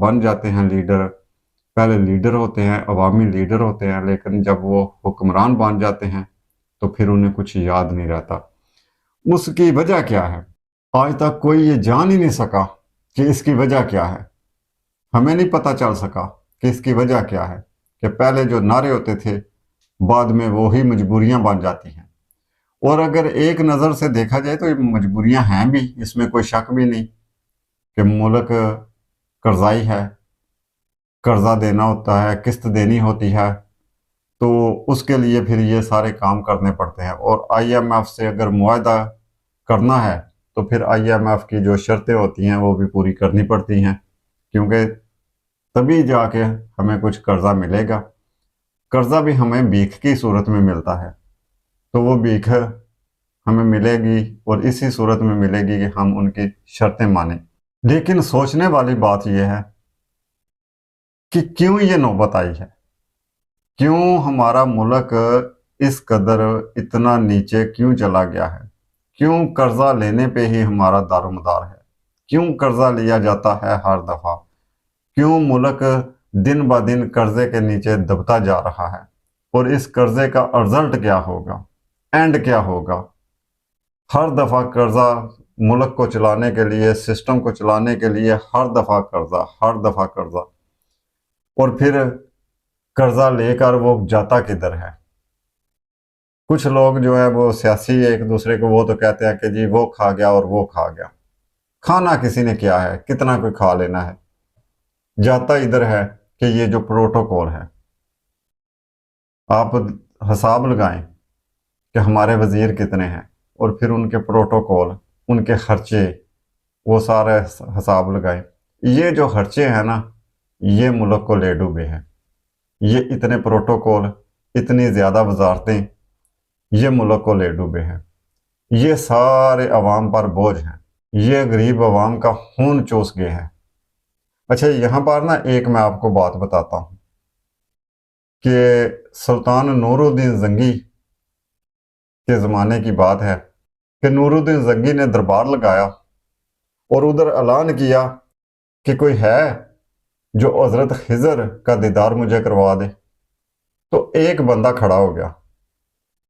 بن جاتے ہیں لیڈر، پہلے لیڈر ہوتے ہیں، عوامی لیڈر ہوتے ہیں، لیکن جب وہ حکمران بن جاتے ہیں تو پھر انہیں کچھ یاد نہیں رہتا۔ اس کی وجہ کیا ہے؟ آج تک کوئی یہ جان ہی نہیں سکا کہ اس کی وجہ کیا ہے۔ ہمیں نہیں پتہ چل سکا کہ اس کی وجہ کیا ہے، کہ پہلے جو نعرے ہوتے تھے بعد میں وہی مجبوریاں بن جاتی ہیں۔ اور اگر ایک نظر سے دیکھا جائے تو یہ مجبوریاں ہیں بھی، اس میں کوئی شک بھی نہیں کہ ملک قرضائی ہے، قرضہ دینا ہوتا ہے، قسط دینی ہوتی ہے، تو اس کے لیے پھر یہ سارے کام کرنے پڑتے ہیں۔ اور آئی ایم ایف سے اگر معاہدہ کرنا ہے تو پھر آئی ایم ایف کی جو شرطیں ہوتی ہیں وہ بھی پوری کرنی پڑتی ہیں، کیونکہ تبھی جا کے ہمیں کچھ قرضہ ملے گا۔ قرضہ بھی ہمیں بھیک کی صورت میں ملتا ہے، تو وہ بھیک ہمیں ملے گی اور اسی صورت میں ملے گی کہ ہم ان کی شرطیں مانیں۔ لیکن سوچنے والی بات یہ ہے کہ کیوں یہ نوبت آئی ہے، کیوں ہمارا ملک اس قدر اتنا نیچے کیوں چلا گیا ہے، کیوں قرضہ لینے پہ ہی ہمارا دار و مدار ہے، کیوں قرضہ لیا جاتا ہے ہر دفعہ، کیوں ملک دن بہ دن قرضے کے نیچے دبتا جا رہا ہے، اور اس قرضے کا رزلٹ کیا ہوگا، اینڈ کیا ہوگا۔ ہر دفعہ قرضہ، ملک کو چلانے کے لیے، سسٹم کو چلانے کے لیے ہر دفعہ قرضہ، ہر دفعہ قرضہ، اور پھر قرضہ لے کر وہ جاتا کدھر ہے۔ کچھ لوگ جو ہے وہ سیاسی ایک دوسرے کو وہ تو کہتے ہیں کہ جی وہ کھا گیا اور وہ کھا گیا۔ کھانا کسی نے کیا ہے، کتنا کوئی کھا لینا ہے، جاتا ادھر ہے کہ یہ جو پروٹوکول ہے، آپ حساب لگائیں کہ ہمارے وزیر کتنے ہیں اور پھر ان کے پروٹوکول، ان کے خرچے، وہ سارے حساب لگائیں۔ یہ جو خرچے ہیں نا، یہ ملک کو لے ڈوبے ہیں۔ یہ اتنے پروٹوکول، اتنی زیادہ وزارتیں، یہ ملک کو لے ڈوبے ہیں۔ یہ سارے عوام پر بوجھ ہیں، یہ غریب عوام کا خون چوس گئے ہیں۔ اچھا، یہاں پر نا ایک میں آپ کو بات بتاتا ہوں کہ سلطان نور الدین زنگی کے زمانے کی بات ہے کہ نور الدین زنگی نے دربار لگایا اور ادھر اعلان کیا کہ کوئی ہے جو حضرت خضر کا دیدار مجھے کروا دے۔ تو ایک بندہ کھڑا ہو گیا،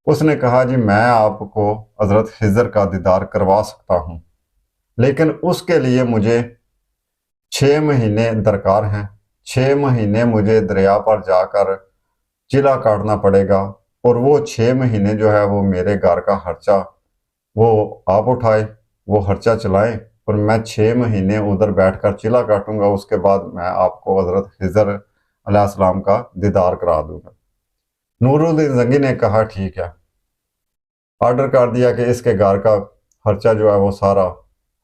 اس نے کہا جی میں آپ کو حضرت خضر کا دیدار کروا سکتا ہوں، لیکن اس کے لیے مجھے 6 مہینے درکار ہیں، 6 مہینے مجھے دریا پر جا کر چلا کاٹنا پڑے گا، اور وہ 6 مہینے جو ہے وہ میرے گھر کا خرچہ وہ آپ اٹھائے، وہ خرچہ چلائیں، اور میں 6 مہینے ادھر بیٹھ کر چلا کاٹوں گا، اس کے بعد میں آپ کو حضرت خضر علیہ السلام کا دیدار کرا دوں گا۔ نور الدین زنگی نے کہا ٹھیک ہے، آرڈر کر دیا کہ اس کے گھر کا خرچہ جو ہے وہ سارا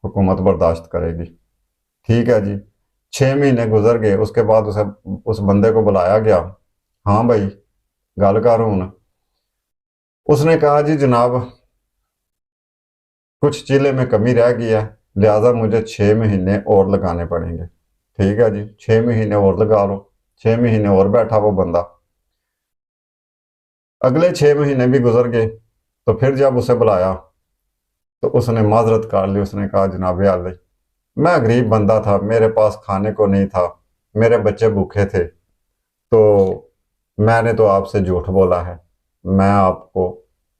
حکومت برداشت کرے گی۔ ٹھیک ہے جی، 6 مہینے گزر گئے، اس کے بعد اس بندے کو بلایا گیا، ہاں بھائی گل کر ہوں۔ اس نے کہا جی جناب کچھ چیلے میں کمی رہ گئی ہے، لہٰذا مجھے 6 مہینے اور لگانے پڑیں گے۔ ٹھیک ہے جی، 6 مہینے اور لگا لو۔ 6 مہینے اور بیٹھا وہ بندہ، اگلے 6 مہینے بھی گزر گئے، تو پھر جب اسے بلایا تو اس نے معذرت کر لی، اس نے کہا جناب عالی میں غریب بندہ تھا، میرے پاس کھانے کو نہیں تھا، میرے بچے بھوکے تھے، تو میں نے تو آپ سے جھوٹ بولا ہے، میں آپ کو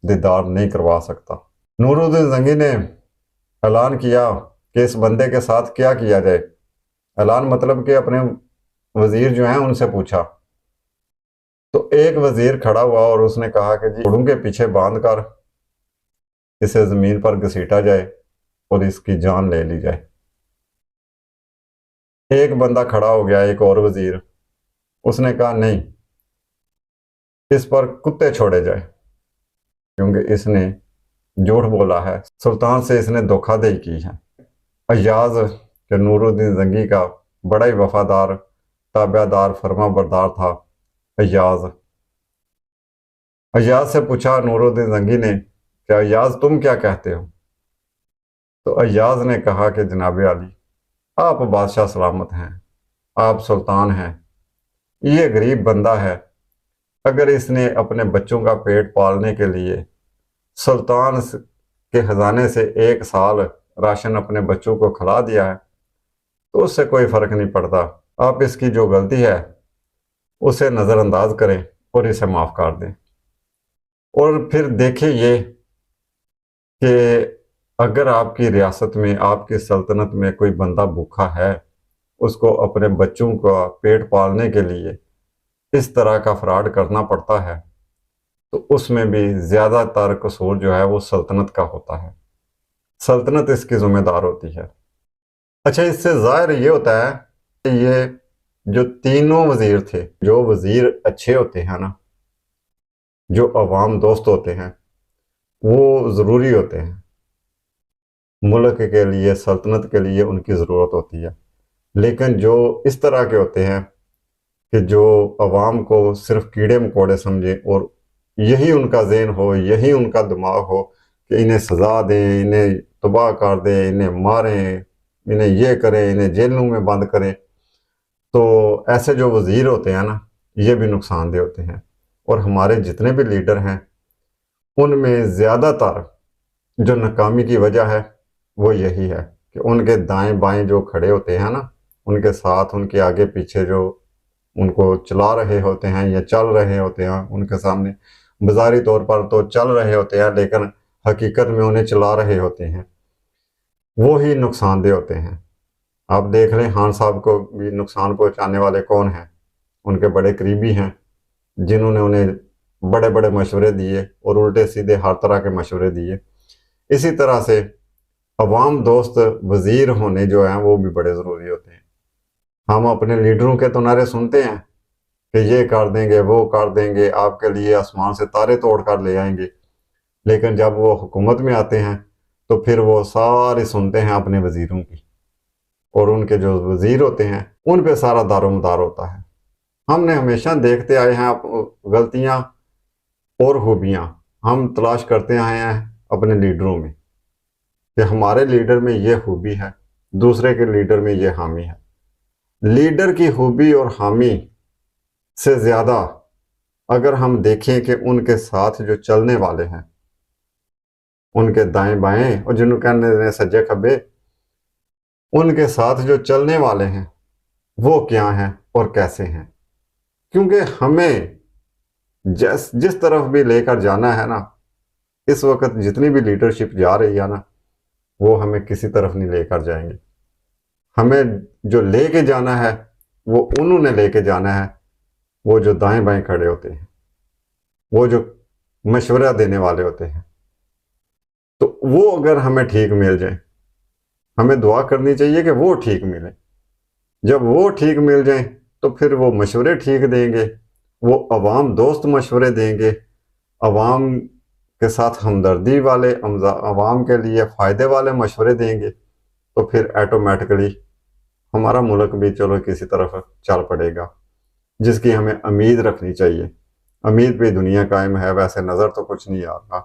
دیدار نہیں کروا سکتا۔ نور الدین زنگی نے اعلان کیا کہ اس بندے کے ساتھ کیا کیا جائے۔ اعلان مطلب کہ اپنے وزیر جو ہیں ان سے پوچھا، تو ایک وزیر کھڑا ہوا اور اس نے کہا کہ جی گھوڑوں کے پیچھے باندھ کر اسے زمین پر گھسیٹا جائے اور اس کی جان لے لی جائے۔ ایک بندہ کھڑا ہو گیا، ایک اور وزیر، اس نے کہا نہیں، اس پر کتے چھوڑے جائے، کیونکہ اس نے جھوٹ بولا ہے، سلطان سے اس نے دھوکہ دہی کی ہے۔ ایاز کہ نور الدین زنگی کا بڑا ہی وفادار، تابع دار، فرما بردار تھا ایاز سے پوچھا نور الدین زنگی نے کہ ایاز تم کیا کہتے ہو؟ تو ایاز نے کہا کہ جناب عالی آپ بادشاہ سلامت ہیں، آپ سلطان ہیں، یہ غریب بندہ ہے، اگر اس نے اپنے بچوں کا پیٹ پالنے کے لیے سلطان کے خزانے سے 1 سال راشن اپنے بچوں کو کھلا دیا ہے تو اس سے کوئی فرق نہیں پڑتا، آپ اس کی جو غلطی ہے اسے نظر انداز کریں اور اسے معاف کر دیں، اور پھر دیکھیں یہ کہ اگر آپ کی ریاست میں، آپ کی سلطنت میں کوئی بندہ بھوکا ہے، اس کو اپنے بچوں کا پیٹ پالنے کے لیے اس طرح کا فراڈ کرنا پڑتا ہے، تو اس میں بھی زیادہ تر قصور جو ہے وہ سلطنت کا ہوتا ہے، سلطنت اس کی ذمہ دار ہوتی ہے۔ اچھا، اس سے ظاہر یہ ہوتا ہے کہ یہ جو تینوں وزیر تھے، جو وزیر اچھے ہوتے ہیں نا، جو عوام دوست ہوتے ہیں، وہ ضروری ہوتے ہیں، ملک کے لیے، سلطنت کے لیے ان کی ضرورت ہوتی ہے۔ لیکن جو اس طرح کے ہوتے ہیں کہ جو عوام کو صرف کیڑے مکوڑے سمجھیں اور یہی ان کا ذہن ہو، یہی ان کا دماغ ہو کہ انہیں سزا دیں، انہیں تباہ کر دیں، انہیں ماریں، انہیں یہ کریں، انہیں جیلوں میں بند کریں، تو ایسے جو وزیر ہوتے ہیں نا، یہ بھی نقصان دہ ہوتے ہیں۔ اور ہمارے جتنے بھی لیڈر ہیں ان میں زیادہ تر جو ناکامی کی وجہ ہے وہ یہی ہے کہ ان کے دائیں بائیں جو کھڑے ہوتے ہیں نا، ان کے ساتھ، ان کے آگے پیچھے جو ان کو چلا رہے ہوتے ہیں یا چل رہے ہوتے ہیں، ان کے سامنے بظاہری طور پر تو چل رہے ہوتے ہیں لیکن حقیقت میں انہیں چلا رہے ہوتے ہیں، وہی نقصان دہ ہوتے ہیں۔ آپ دیکھ لیں خان صاحب کو بھی نقصان پہنچانے والے کون ہیں؟ ان کے بڑے قریبی ہیں، جنہوں نے انہیں بڑے بڑے مشورے دیے اور الٹے سیدھے ہر طرح کے مشورے دیے۔ اسی طرح سے عوام دوست وزیر ہونے جو ہیں وہ بھی بڑے ضروری ہوتے ہیں۔ ہم اپنے لیڈروں کے تو نعرے سنتے ہیں کہ یہ کر دیں گے، وہ کر دیں گے، آپ کے لیے آسمان سے تارے توڑ کر لے آئیں گے، لیکن جب وہ حکومت میں آتے ہیں تو پھر وہ سارے سنتے ہیں اپنے وزیروں کی، اور ان کے جو وزیر ہوتے ہیں ان پہ سارا دار و مدار ہوتا ہے۔ ہم نے ہمیشہ دیکھتے آئے ہیں غلطیاں اور خوبیاں ہم تلاش کرتے آئے ہیں اپنے لیڈروں میں، کہ ہمارے لیڈر میں یہ خوبی ہے، دوسرے کے لیڈر میں یہ خامی ہے۔ لیڈر کی خوبی اور خامی سے زیادہ اگر ہم دیکھیں کہ ان کے ساتھ جو چلنے والے ہیں، ان کے دائیں بائیں اور جنہوں کہنے سجے کھبے، ان کے ساتھ جو چلنے والے ہیں وہ کیا ہیں اور کیسے ہیں، کیونکہ ہمیں جس طرف بھی لے کر جانا ہے نا، اس وقت جتنی بھی لیڈرشپ جا رہی ہے نا، وہ ہمیں کسی طرف نہیں لے کر جائیں گے۔ ہمیں جو لے کے جانا ہے وہ انہوں نے لے کے جانا ہے، وہ جو دائیں بائیں کھڑے ہوتے ہیں، وہ جو مشورہ دینے والے ہوتے ہیں۔ تو وہ اگر ہمیں ٹھیک مل جائیں، ہمیں دعا کرنی چاہیے کہ وہ ٹھیک ملیں۔ جب وہ ٹھیک مل جائیں تو پھر وہ مشورے ٹھیک دیں گے، وہ عوام دوست مشورے دیں گے، عوام کے ساتھ ہمدردی والے، عوام کے لیے فائدے والے مشورے دیں گے، تو پھر ایٹومیٹکلی ہمارا ملک بھی چلو کسی طرف چل پڑے گا، جس کی ہمیں امید رکھنی چاہیے۔ امید پہ دنیا قائم ہے، ویسے نظر تو کچھ نہیں آ رہا۔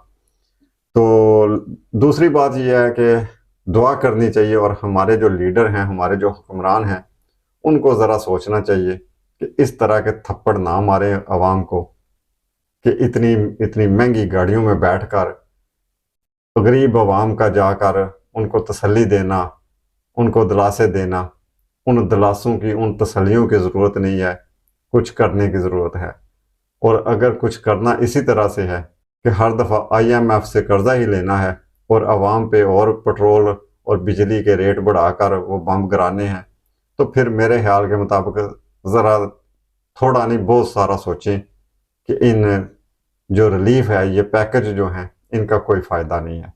تو دوسری بات یہ ہے کہ دعا کرنی چاہیے، اور ہمارے جو لیڈر ہیں، ہمارے جو حکمران ہیں، ان کو ذرا سوچنا چاہیے کہ اس طرح کے تھپڑ نہ مارے عوام کو، کہ اتنی مہنگی گاڑیوں میں بیٹھ کر غریب عوام کا جا کر ان کو تسلی دینا، ان کو دلاسے دینا۔ ان دلاسوں کی، ان تسلیوں کی ضرورت نہیں ہے، کچھ کرنے کی ضرورت ہے۔ اور اگر کچھ کرنا اسی طرح سے ہے کہ ہر دفعہ IMF سے قرضہ ہی لینا ہے اور عوام پہ اور پٹرول اور بجلی کے ریٹ بڑھا کر وہ بم گرانے ہیں، تو پھر میرے خیال کے مطابق ذرا تھوڑا نہیں بہت سارا سوچیں کہ ان جو ریلیف ہے، یہ پیکج جو ہیں، ان کا کوئی فائدہ نہیں ہے۔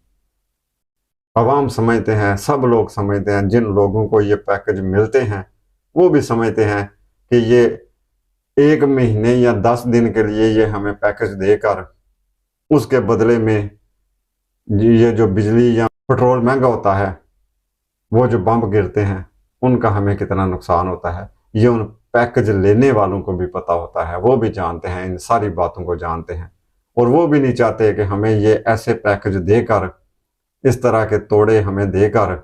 عوام سمجھتے ہیں، سب لوگ سمجھتے ہیں، جن لوگوں کو یہ پیکج ملتے ہیں وہ بھی سمجھتے ہیں کہ یہ 1 مہینے یا 10 دن کے لیے یہ ہمیں پیکج دے کر اس کے بدلے میں یہ جو بجلی یا پٹرول مہنگا ہوتا ہے، وہ جو بم گرتے ہیں، ان کا ہمیں کتنا نقصان ہوتا ہے، یہ ان پیکج لینے والوں کو بھی پتہ ہوتا ہے، وہ بھی جانتے ہیں، ان ساری باتوں کو جانتے ہیں، اور وہ بھی نہیں چاہتے کہ ہمیں یہ ایسے پیکج دے کر، اس طرح کے توڑے ہمیں دے کر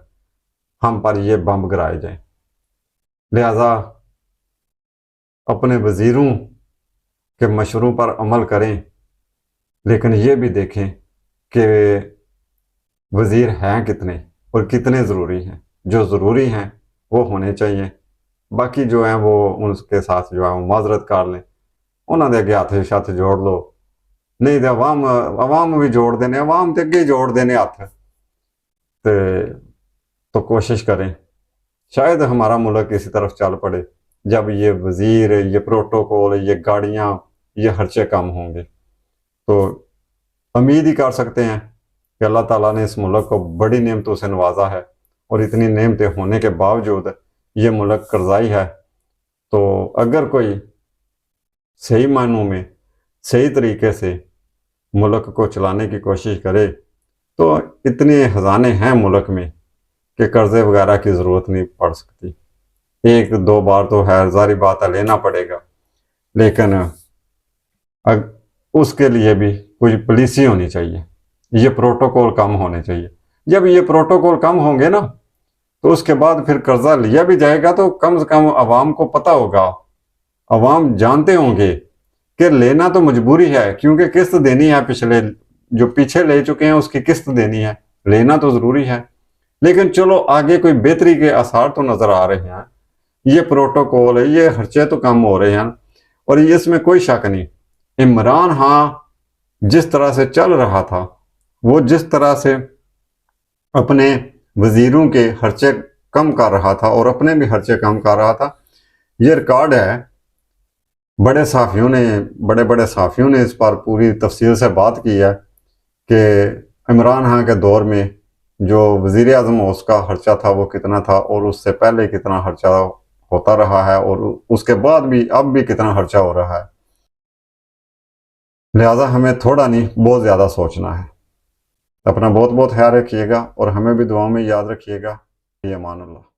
ہم پر یہ بم گرائے جائیں۔ لہذا اپنے وزیروں کے مشوروں پر عمل کریں، لیکن یہ بھی دیکھیں کہ وزیر ہیں کتنے اور کتنے ضروری ہیں۔ جو ضروری ہیں وہ ہونے چاہیے، باقی جو ہیں وہ ان کے ساتھ جو ہے وہ معذرت کر لیں، انہوں نے اگے ہاتھ شت جوڑ لو، نہیں تو عوام بھی جوڑ دینے، عوام تے اگے جوڑ دینے ہاتھ، تو کوشش کریں شاید ہمارا ملک اسی طرف چل پڑے جب یہ وزیر، یہ پروٹوکول، یہ گاڑیاں، یہ خرچے کم ہوں گے۔ تو امید ہی کر سکتے ہیں کہ اللہ تعالیٰ نے اس ملک کو بڑی نعمتوں سے نوازا ہے، اور اتنی نعمتیں ہونے کے باوجود یہ ملک قرضائی ہے۔ تو اگر کوئی صحیح معنوں میں صحیح طریقے سے ملک کو چلانے کی کوشش کرے تو اتنے خزانے ہیں ملک میں کہ قرضے وغیرہ کی ضرورت نہیں پڑ سکتی۔ ایک دو بار تو ہے ظاہری بات ہے لینا پڑے گا، لیکن اس کے لیے بھی کچھ پالیسی ہونی چاہیے، یہ پروٹوکول کم ہونے چاہیے۔ جب یہ پروٹوکول کم ہوں گے نا تو اس کے بعد پھر قرضہ لیا بھی جائے گا تو کم سے کم عوام کو پتہ ہوگا، عوام جانتے ہوں گے کہ لینا تو مجبوری ہے، کیونکہ قسط دینی ہے، پچھلے جو پیچھے لے چکے ہیں اس کی قسط دینی ہے، لینا تو ضروری ہے۔ لیکن چلو آگے کوئی بہتری کے آثار تو نظر آ رہے ہیں، یہ پروٹوکول ہے، یہ خرچے تو کم ہو رہے ہیں، اور اس میں کوئی شک نہیں عمران ہاں جس طرح سے چل رہا تھا، وہ جس طرح سے اپنے وزیروں کے خرچے کم کر رہا تھا اور اپنے بھی خرچے کم کر رہا تھا، یہ ریکارڈ ہے۔ بڑے صحافیوں نے اس پر پوری تفصیل سے بات کی ہے کہ عمران خان کے دور میں جو وزیر اعظم اس کا خرچہ تھا وہ کتنا تھا، اور اس سے پہلے کتنا خرچہ ہوتا رہا ہے، اور اس کے بعد بھی اب بھی کتنا خرچہ ہو رہا ہے۔ لہٰذا ہمیں تھوڑا نہیں بہت زیادہ سوچنا ہے۔ اپنا بہت خیال رکھیے گا، اور ہمیں بھی دعاؤں میں یاد رکھیے گا۔ امان اللہ۔